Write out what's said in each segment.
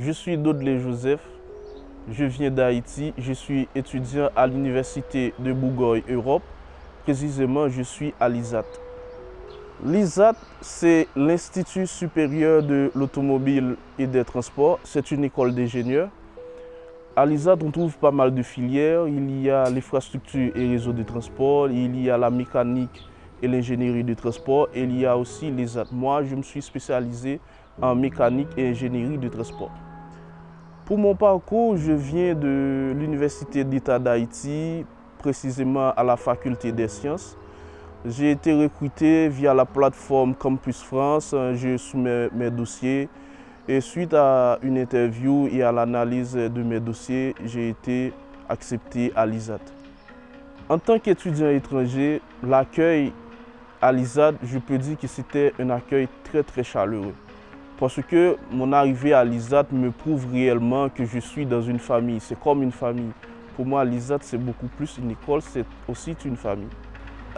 Je suis Dodley Joseph, je viens d'Haïti, je suis étudiant à l'Université de Bourgogne, Europe. Précisément, je suis à l'ISAT. L'ISAT, c'est l'Institut supérieur de l'automobile et des transports. C'est une école d'ingénieurs. À l'ISAT, on trouve pas mal de filières. Il y a l'infrastructure et réseau de transport, il y a la mécanique et l'ingénierie de transport, et il y a aussi l'ISAT. Moi, je me suis spécialisé en mécanique et ingénierie de transport. Pour mon parcours, je viens de l'Université d'État d'Haïti, précisément à la faculté des sciences. J'ai été recruté via la plateforme Campus France, je soumets mes dossiers et suite à une interview et à l'analyse de mes dossiers, j'ai été accepté à l'ISAT. En tant qu'étudiant étranger, l'accueil à l'ISAT, je peux dire que c'était un accueil très chaleureux. Parce que mon arrivée à l'ISAT me prouve réellement que je suis dans une famille. C'est comme une famille. Pour moi, l'ISAT, c'est beaucoup plus une école, c'est aussi une famille.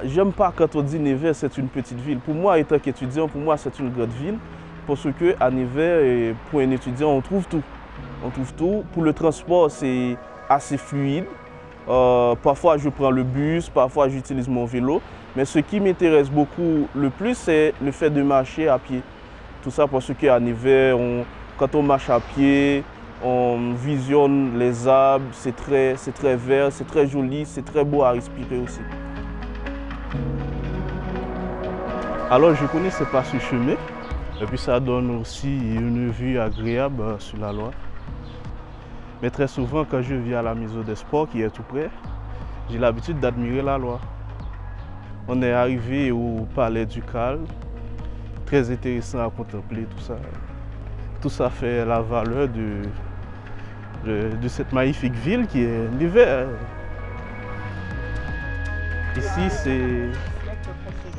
J'aime pas quand on dit Nevers, c'est une petite ville. Pour moi, étant qu'étudiant, pour moi, c'est une grande ville. Parce qu'à Nevers, pour un étudiant, on trouve tout. On trouve tout. Pour le transport, c'est assez fluide. Parfois, je prends le bus, parfois, j'utilise mon vélo. Mais ce qui m'intéresse beaucoup le plus, c'est le fait de marcher à pied. Tout ça parce qu'à Nevers, quand on marche à pied, on visionne les arbres, c'est très vert, c'est très joli, c'est très beau à respirer aussi. Alors je ne connaissais pas ce chemin, et puis ça donne aussi une vue agréable sur la Loire. Mais très souvent, quand je viens à la Maison des Sports, qui est tout près, j'ai l'habitude d'admirer la Loire. On est arrivé au Palais du Calme. Très intéressant à contempler tout ça. Tout ça fait la valeur de cette magnifique ville qui est Nevers. Ici,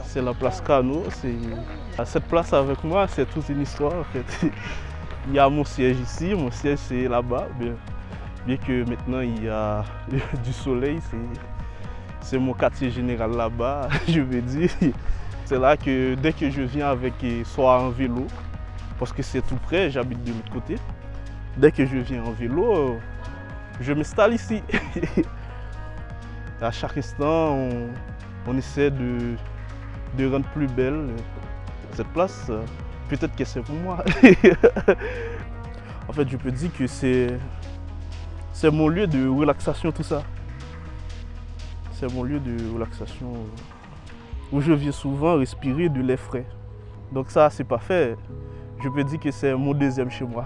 c'est la place Carnot. Cette place avec moi, c'est toute une histoire en fait. Il y a mon siège ici, mon siège c'est là-bas. Bien que maintenant il y a du soleil, c'est mon quartier général là-bas, je veux dire. C'est là que dès que je viens avec soit en vélo, parce que c'est tout près, j'habite de l'autre côté. Dès que je viens en vélo, je m'installe ici. À chaque instant, on essaie de rendre plus belle cette place. Peut-être que c'est pour moi. En fait, je peux dire que c'est mon lieu de relaxation, tout ça. C'est mon lieu de relaxation où je viens souvent respirer de l'air frais. Donc ça, c'est parfait. Je peux dire que c'est mon deuxième chez moi.